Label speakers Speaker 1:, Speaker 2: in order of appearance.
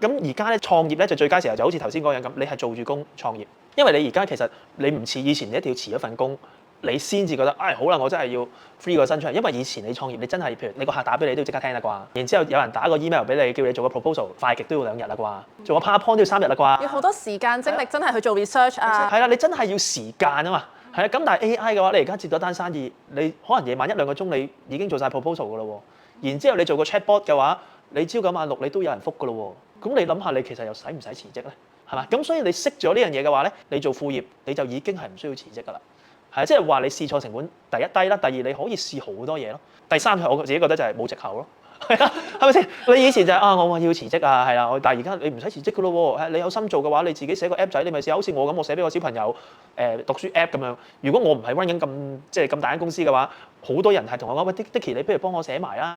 Speaker 1: 咁而家咧創業咧就最佳時候就好似頭先嗰樣咁，你係做住工創業，因為你而家其實你唔似以前你一定要辭咗份工，你先至覺得好啦，我真係要 free 個身出嚟。因為以前你創業你真係譬如你個客打俾你都要即刻聽啦啩，然之後有人打個 email 俾你叫你做個 proposal， 快極都要2日啦啩，做個 PowerPoint 都要3日啦啩。
Speaker 2: 要好多時間精力真係去做 research 啊。
Speaker 1: 係啦，你真係要時間啊嘛。係啊，咁但係 AI 嘅話，你而家接咗單生意，你可能夜晚1-2個鐘你已經做晒 proposal 㗎咯喎。然之後你做個 chatbot 嘅話，你朝9晚6你都有人覆㗎咯喎。咁你諗下，你其實又使唔使辭職咧？係嘛？咁所以你識咗呢樣嘢嘅話咧，你做副業你就已經係唔需要辭職㗎啦。係啊，即係話你試錯成本第一低啦，第二你可以試好多嘢咯。第三我自己覺得就係冇藉口咯。係啊，係咪先？你以前就係我話要辭職啊，係啦，但係而家你唔使辭職㗎咯喎。你有心做嘅話，你自己寫個 app 仔，你咪試下好似我咁，我寫俾個小朋友讀書 app 咁樣。如果我唔係 run 緊咁大間公司嘅話，好多人係同我講喂，Dicky 你不如幫我寫埋啦。